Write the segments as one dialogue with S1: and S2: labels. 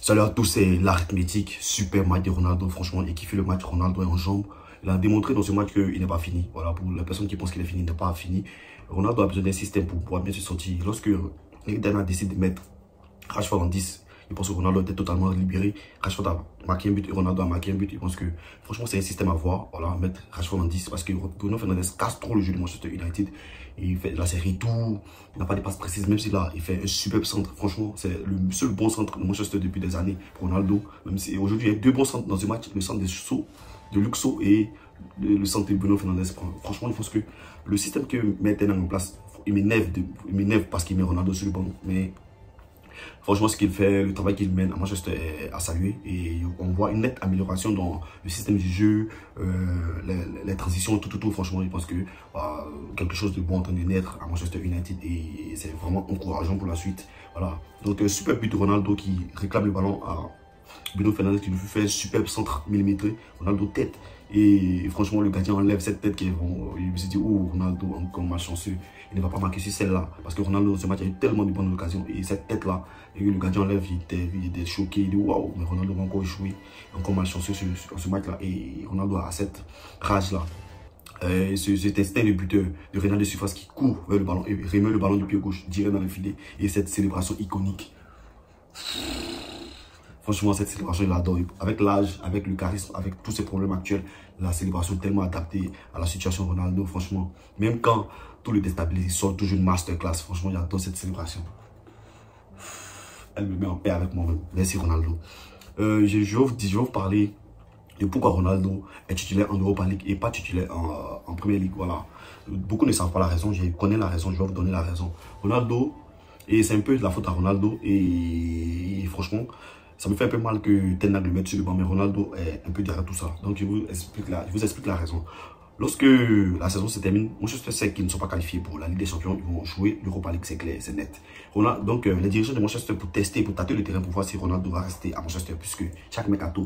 S1: Salut à tous, c'est l'arithmétique, super match de Ronaldo, franchement, et qui fait le match. Ronaldo est en jambes. Il a démontré dans ce match qu'il n'est pas fini. Voilà, pour les personnes qui pensent qu'il est fini, il n'est pas fini. Ronaldo a besoin d'un système pour pouvoir bien se sortir. Lorsque Eric Ten Hag décide de mettre Rashford en 10, il pense que Ronaldo était totalement libéré. Rashford a marqué un but et Ronaldo a marqué un but. Il pense que, franchement, c'est un système à voir. Voilà, mettre Rashford en 10 parce que Bruno Fernandes casse trop le jeu de Manchester United. Il fait la série tout. Il n'a pas de passes précises, même si là, il fait un superbe centre. Franchement, c'est le seul bon centre de Manchester depuis des années pour Ronaldo. Même si aujourd'hui, il y a deux bons centres dans ce match. Le centre de Luxo et le centre de Bruno Fernandes. Franchement, je pense que le système que met Ten Hag en place, il m'énerve parce qu'il met Ronaldo sur le banc. Mais franchement, ce qu'il fait, le travail qu'il mène à Manchester est à saluer. Et on voit une nette amélioration dans le système du jeu, les transitions, tout. Franchement, je pense que quelque chose de bon est en train de naître à Manchester United. Et c'est vraiment encourageant pour la suite. Voilà. Donc, super but de Ronaldo qui réclame le ballon à Bruno Fernandes qui lui fait un superbe centre millimétré. Ronaldo tête. Et franchement, le gardien enlève cette tête qui est bon. Il se dit, oh, Ronaldo, encore malchanceux. Il ne va pas marquer sur celle-là. Parce que Ronaldo, dans ce match, a eu tellement de bonnes occasions. Et cette tête-là, et le gardien enlève, il était choqué. Il dit, waouh, mais Ronaldo va encore échouer. Encore malchanceux sur ce match-là. Et Ronaldo a cette rage-là. Cet instinct de buteur, de Renan de surface qui court vers le ballon et remet le ballon du pied gauche direct dans le filet. Et cette célébration iconique. Franchement, cette célébration, il adore. Avec l'âge, avec le charisme, avec tous ces problèmes actuels, la célébration est tellement adaptée à la situation de Ronaldo. Franchement, même quand tout le déstabilise, il sort toujours une masterclass. Franchement, j'adore cette célébration. Elle me met en paix avec moi-même. Merci Ronaldo. Je vais vous parler de pourquoi Ronaldo est titulaire en Europa League et pas titulaire en Premier League. Voilà. Beaucoup ne savent pas la raison. Je connais la raison. Je vais vous donner la raison. Ronaldo, et c'est un peu de la faute à Ronaldo. Et franchement, ça me fait un peu mal que Ten Hag le mette sur le banc, mais Ronaldo est un peu derrière tout ça. Donc, je vous explique la raison. Lorsque la saison se termine, Manchester sait qu'ils ne sont pas qualifiés pour la Ligue des Champions. Ils vont jouer l'Europa League, c'est clair, c'est net. Donc, les dirigeants de Manchester pour tester, pour tâter le terrain, pour voir si Ronaldo va rester à Manchester, puisque chaque mercato,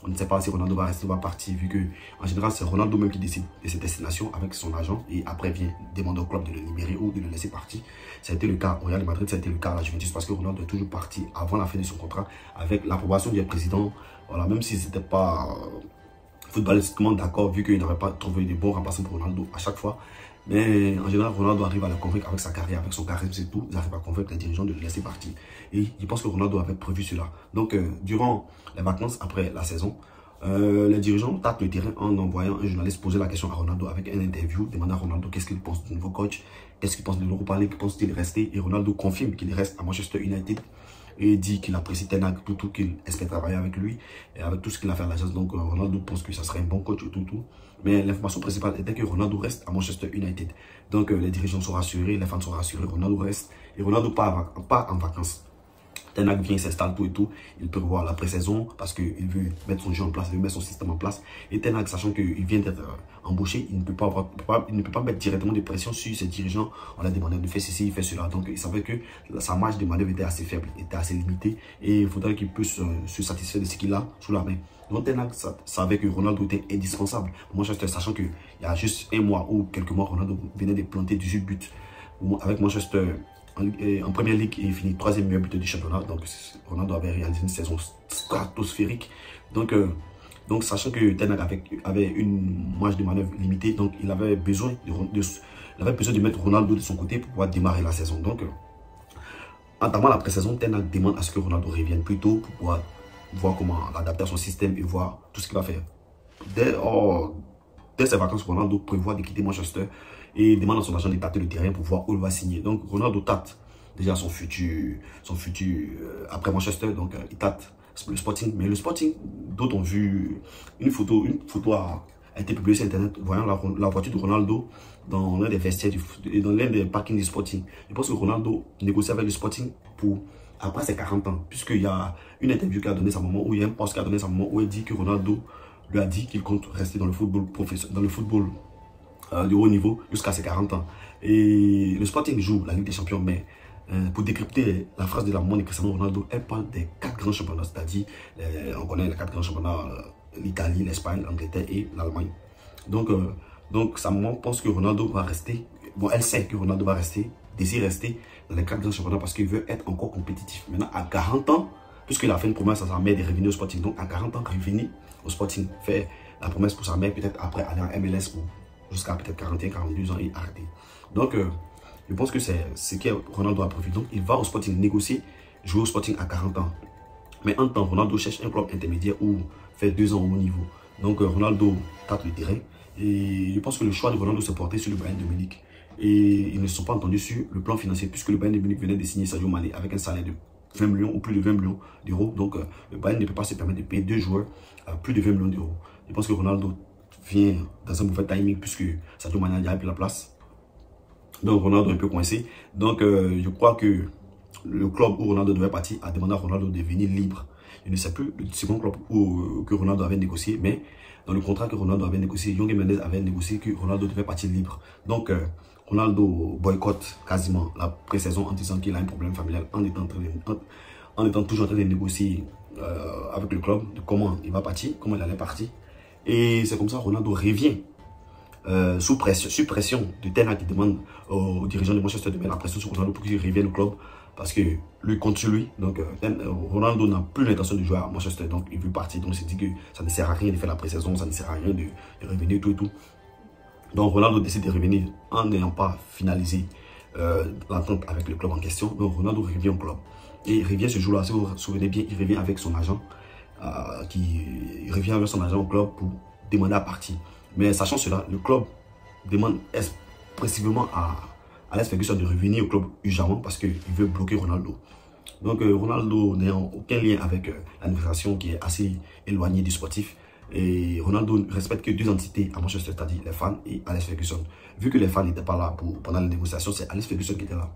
S1: on ne sait pas si Ronaldo va rester ou va partir, vu que en général, c'est Ronaldo même qui décide de ses destinations avec son agent et après vient demander au club de le libérer ou de le laisser partir. Ça a été le cas au Real Madrid, ça a été le cas à la Juventus parce que Ronaldo est toujours parti avant la fin de son contrat avec l'approbation du président. Voilà, même si c'était pas footballistiquement d'accord, vu qu'il n'avait pas trouvé de bons remplaçants pour Ronaldo à chaque fois. Mais en général, Ronaldo arrive à le convaincre avec sa carrière, avec son charisme et tout. Il arrive à convaincre les dirigeants de le laisser partir. Et je pense que Ronaldo avait prévu cela. Donc, durant les vacances, après la saison, les dirigeants tâtent le terrain en envoyant un journaliste poser la question à Ronaldo avec une interview, demandant à Ronaldo qu'est-ce qu'il pense du nouveau coach, qu'est-ce qu'il pense de l'Europa League, pense-t-il rester. Et Ronaldo confirme qu'il reste à Manchester United et dit qu'il apprécie Ten Hag, tout qu'il espère travailler avec lui et avec tout ce qu'il a fait à l'agence. Donc Ronaldo pense que ça serait un bon coach, tout. Mais l'information principale était que Ronaldo reste à Manchester United. Donc les dirigeants sont rassurés, les fans sont rassurés, Ronaldo reste et Ronaldo part en vacances. Ten Hag vient, s'installe tout. Il peut revoir la pré-saison parce qu'il veut mettre son jeu en place, il veut mettre son système en place. Et Ten Hag, sachant qu'il vient d'être embauché, il ne peut pas mettre directement de pression sur ses dirigeants. On l'a demandé de faire ceci, il fait cela. Donc il savait que sa marge de manœuvre était assez faible, était assez limitée. Et il faudrait qu'il puisse se satisfaire de ce qu'il a sous la main. Donc Ten Hag savait que Ronaldo était indispensable pour Manchester, sachant qu'il y a juste un mois ou quelques mois, Ronaldo venait de planter 18 buts avec Manchester. En première ligue, il finit 3e meilleur buteur du championnat. Donc, Ronaldo avait réalisé une saison stratosphérique. Donc sachant que Ten Hag avait une marge de manœuvre limitée, donc il avait besoin de mettre Ronaldo de son côté pour pouvoir démarrer la saison. Donc, entamant la pré-saison, Ten Hag demande à ce que Ronaldo revienne plus tôt pour pouvoir voir comment l'adapter à son système et voir tout ce qu'il va faire. Dès ses vacances, Ronaldo prévoit de quitter Manchester et demande à son agent de tâter le terrain pour voir où il va signer. Donc Ronaldo tâte déjà son futur après Manchester. Donc il tâte le Sporting. Mais le Sporting, d'autres ont vu une photo a été publiée sur Internet voyant la voiture de Ronaldo dans l'un des vestiaires, dans l'un des parkings du Sporting. Je pense que Ronaldo négocie avec le Sporting pour après ses 40 ans. Puisqu'il y a une interview qu'il a donné sa maman, où il y a un post qu'il a donné sa maman, où il dit que Ronaldo lui a dit qu'il compte rester dans le football professionnel, dans le football de haut niveau jusqu'à ses 40 ans. Et le Sporting joue la Ligue des Champions, mais pour décrypter la phrase de la maman de Cristiano Ronaldo, elle parle des 4 grands championnats, c'est-à-dire, on connaît les 4 grands championnats, l'Italie, l'Espagne, l'Angleterre et l'Allemagne. Donc sa maman pense que Ronaldo va rester, bon elle sait que Ronaldo va rester, désire rester dans les 4 grands championnats parce qu'il veut être encore compétitif. Maintenant à 40 ans, puisqu'il a fait une promesse à sa mère de revenir au Sporting. Donc à 40 ans, revenir au Sporting, faire la promesse pour sa mère, peut-être après aller en MLS jusqu'à peut-être 41, 42 ans et arrêter. Donc je pense que c'est ce que Ronaldo a prévu. Donc il va au Sporting négocier, jouer au Sporting à 40 ans. Mais en temps, Ronaldo cherche un club intermédiaire ou fait 2 ans au haut niveau. Donc Ronaldo tâte le terrain. Et je pense que le choix de Ronaldo s'est porté sur le Bayern de Munich. Et ils ne se sont pas entendus sur le plan financier, puisque le Bayern de Munich venait de signer Sadio Mané avec un salaire de 20 millions ou plus de 20 millions d'euros. Donc le Bayern ne peut pas se permettre de payer 2 joueurs à plus de 20 millions d'euros. Je pense que Ronaldo vient dans un mauvais timing, puisque Sadio Mané a déjà pris la place. Donc Ronaldo est un peu coincé. Donc je crois que le club où Ronaldo devait partir a demandé à Ronaldo de devenir libre. Je ne sais plus le second club que Ronaldo avait négocié, mais dans le contrat que Ronaldo avait négocié, Jorge Mendes avait négocié que Ronaldo devait partir libre. Donc Ronaldo boycotte quasiment la pré-saison en disant qu'il a un problème familial, en étant toujours en train de négocier avec le club de comment il va partir, comment il allait partir. Et c'est comme ça que Ronaldo revient sous pression de Ten Hag qui demande aux dirigeants de Manchester de mettre la pression sur Ronaldo pour qu'il revienne au club. Parce que lui compte sur lui. Donc Ronaldo n'a plus l'intention de jouer à Manchester. Donc il veut partir. Donc il s'est dit que ça ne sert à rien de faire la pré-saison. Ça ne sert à rien de revenir tout et tout. Donc Ronaldo décide de revenir en n'ayant pas finalisé l'entente avec le club en question. Donc Ronaldo revient au club. Et il revient ce jour-là, si vous vous souvenez bien, il revient avec son agent. Il revient avec son agent au club pour demander à partir. Mais sachant cela, le club demande expressivement à Alex Ferguson de revenir au club urgemment parce qu'il veut bloquer Ronaldo. Donc Ronaldo n'ayant aucun lien avec l'administration qui est assez éloignée du sportif. Et Ronaldo ne respecte que 2 entités à Manchester, c'est-à-dire les fans et Alex Ferguson. Vu que les fans n'étaient pas là pendant les négociations, c'est Alex Ferguson qui était là.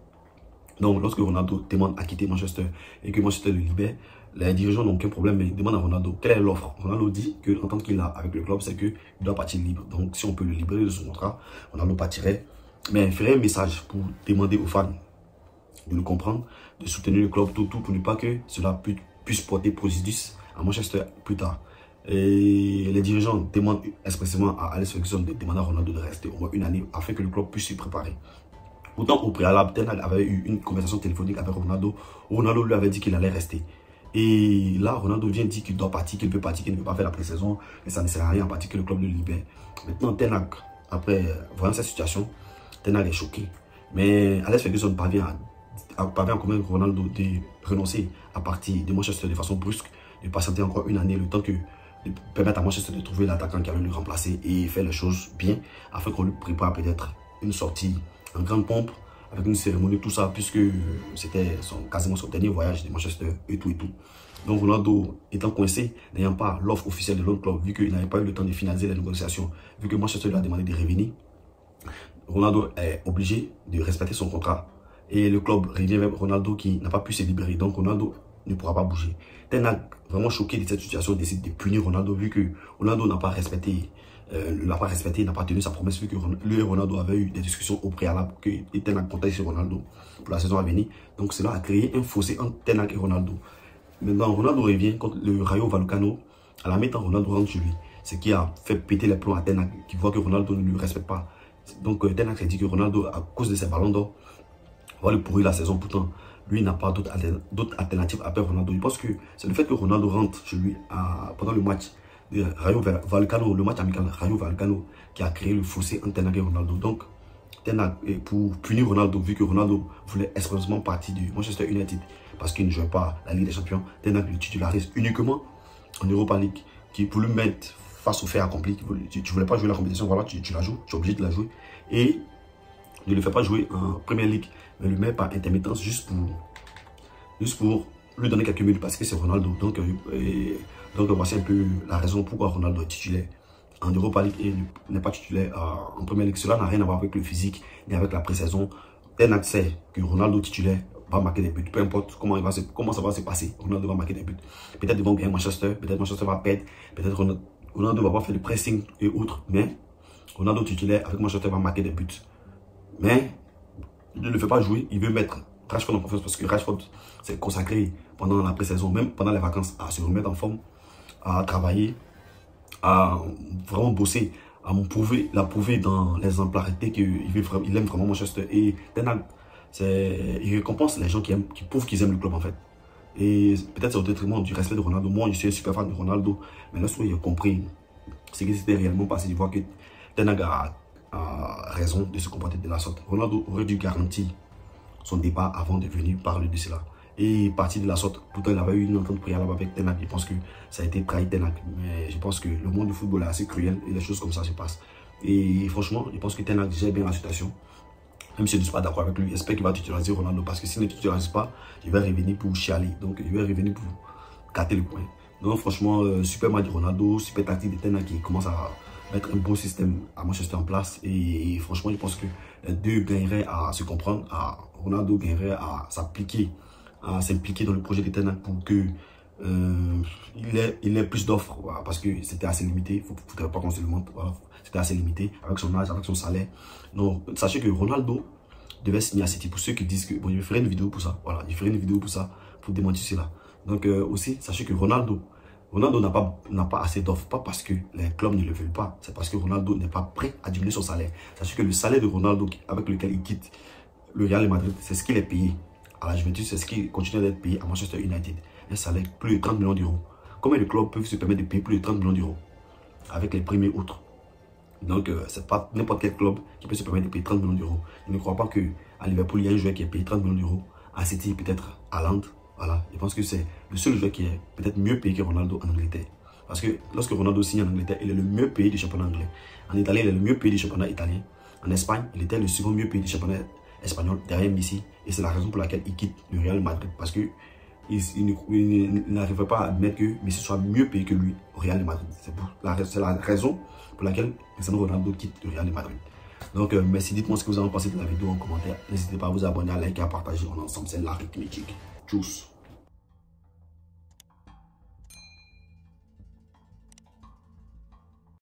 S1: Donc lorsque Ronaldo demande à quitter Manchester et que Manchester le libère, les dirigeants n'ont aucun problème, mais ils demandent à Ronaldo quelle est l'offre. Ronaldo dit que l'entente qu'il a avec le club, c'est qu'il doit partir libre. Donc si on peut le libérer de son contrat, Ronaldo partirait. Mais il ferait un message pour demander aux fans de le comprendre, de soutenir le club, tout pour ne pas que cela puisse porter préjudice à Manchester plus tard. Et les dirigeants demandent expressément à Alex Ferguson de demander à Ronaldo de rester au moins 1 année afin que le club puisse s'y préparer. Pourtant, au préalable, Ten Hag avait eu une conversation téléphonique avec Ronaldo où Ronaldo lui avait dit qu'il allait rester. Et là, Ronaldo vient dire qu'il doit partir, qu'il veut partir, qu'il ne veut pas faire la pré-saison, et ça ne sert à rien à partir que le club le libère. Maintenant, Ten Hag, après voyant cette situation, Ten Hag est choqué. Mais Alex Ferguson parvient à convaincre Ronaldo de renoncer à partir de Manchester de façon brusque, de patienter encore 1 année, le temps que de permettre à Manchester de trouver l'attaquant qui allait le remplacer et faire les choses bien, afin qu'on lui prépare peut-être une sortie en grande pompe, avec une cérémonie, tout ça, puisque c'était quasiment son dernier voyage de Manchester et tout et tout. Donc Ronaldo étant coincé, n'ayant pas l'offre officielle de l'autre club, vu qu'il n'avait pas eu le temps de finaliser les négociations, vu que Manchester lui a demandé de revenir, Ronaldo est obligé de respecter son contrat. Et le club revient vers Ronaldo qui n'a pas pu se libérer. Donc Ronaldo ne pourra pas bouger. Ten Hag, vraiment choqué de cette situation, décide de punir Ronaldo, vu que Ronaldo n'a pas respecté, n'a pas tenu sa promesse, vu que lui et Ronaldo avaient eu des discussions au préalable, que Ten Hag comptait sur Ronaldo pour la saison à venir. Donc cela a créé un fossé entre Ten Hag et Ronaldo. Maintenant, Ronaldo revient contre le Rayo Vallecano. À la mi-temps, Ronaldo rentre chez lui. Ce qui a fait péter les plombs à Ten Hag, qui voit que Ronaldo ne lui respecte pas. Donc Ten Hag s'est dit que Ronaldo, à cause de ses ballons d'or, va lui pourrir la saison. Pourtant, lui n'a pas d'autres alternatives après Ronaldo. Je pense que c'est le fait que Ronaldo rentre chez lui pendant le match de Rayo Vallecano, le match amical Rayo Vallecano, qui a créé le fossé entre Ten Hag et Ronaldo. Donc, Ten Hag, pour punir Ronaldo, vu que Ronaldo voulait expressément partir du Manchester United parce qu'il ne jouait pas la Ligue des Champions, Ten Hag le titularise uniquement en Europa League, qui pour lui mettre face au fait accompli. Tu ne voulais pas jouer la compétition, voilà, tu la joues, tu es obligé de la jouer. Et ne le fait pas jouer en Premier League, mais le met par intermittence juste pour lui donner quelques minutes parce que c'est Ronaldo. Donc voici un peu la raison pourquoi Ronaldo est titulaire en Europa League et n'est pas titulaire en Premier League. Cela n'a rien à voir avec le physique ni avec la pré-saison. Ten Hag sait que Ronaldo titulaire va marquer des buts. Peu importe comment ça va se passer, Ronaldo va marquer des buts. Peut-être ils vont gagner Manchester, peut-être Manchester va perdre, peut-être Ronaldo va pas faire le pressing et autres, mais Ronaldo titulaire avec Manchester va marquer des buts. Mais il ne le fait pas jouer, il veut mettre Rashford en confiance parce que Rashford s'est consacré pendant la pré-saison, même pendant les vacances, à se remettre en forme, à travailler, à vraiment bosser, à la prouver dans l'exemplarité qu'il aime vraiment Manchester. Et Ten Hag, il récompense les gens qui prouvent qu'ils aiment le club en fait. Et peut-être c'est au détriment du respect de Ronaldo. Moi, je suis un super fan de Ronaldo. Mais lorsque j'ai compris ce qui s'était réellement passé, je vois que Ten Hag a raison de se comporter de la sorte. Ronaldo aurait dû garantir son départ avant de venir parler de cela. Et partir de la sorte, pourtant il avait eu une entente préalable avec Ten Hag. Je pense que ça a été trahi Ten Hag. Mais je pense que le monde du football est assez cruel et les choses comme ça se passent. Et franchement, je pense que Ten Hag gère bien la situation. Même si je ne suis pas d'accord avec lui, j'espère qu'il va titulariser Ronaldo. Parce que s'il ne titularise pas, il va revenir pour chialer. Donc il va revenir pour gâter le coin. Donc franchement, super match de Ronaldo, super tactique de Ten Hag qui commence à mettre un beau système à Manchester en place. Et franchement, je pense que les deux gagneraient à se comprendre. Ronaldo gagnerait à s'impliquer dans le projet de Ten Hag pour que il ait plus d'offres. Voilà, parce que c'était assez limité. Il ne faudrait pas qu'on se le montre. Voilà, c'était assez limité avec son âge, avec son salaire. Donc, sachez que Ronaldo devait signer à City. Pour ceux qui disent que bon, je ferai une vidéo pour ça. Voilà, je ferai une vidéo pour ça, pour démentir cela. Donc, aussi, sachez que Ronaldo n'a pas assez d'offres, pas parce que les clubs ne le veulent pas, c'est parce que Ronaldo n'est pas prêt à diminuer son salaire. Sachez que le salaire de Ronaldo avec lequel il quitte le Real Madrid, c'est ce qu'il est payé à la Juventus, c'est ce qui continue d'être payé à Manchester United. Un salaire plus de 30 millions d'euros. Combien de clubs peuvent se permettre de payer plus de 30 millions d'euros avec les premiers autres? Donc, c'est pas n'importe quel club qui peut se permettre de payer 30 millions d'euros. Je ne crois pas qu'à Liverpool, il y a un joueur qui est payé 30 millions d'euros. À City, peut-être Haaland. Voilà, je pense que c'est le seul joueur qui est peut-être mieux payé que Ronaldo en Angleterre. Parce que lorsque Ronaldo signe en Angleterre, il est le mieux payé du championnat anglais. En Italie, il est le mieux payé du championnat italien. En Espagne, il était le second mieux payé du championnat espagnol derrière Messi. Et c'est la raison pour laquelle il quitte le Real Madrid. Parce que il n'arriverait pas à admettre que Messi soit mieux payé que lui au Real Madrid. C'est la raison pour laquelle Cristiano Ronaldo quitte le Real Madrid. Donc, merci. Dites-moi ce que vous en pensez de la vidéo en commentaire. N'hésitez pas à vous abonner, à liker, à partager. On est ensemble. C'est l'arithmétique. Tchuss.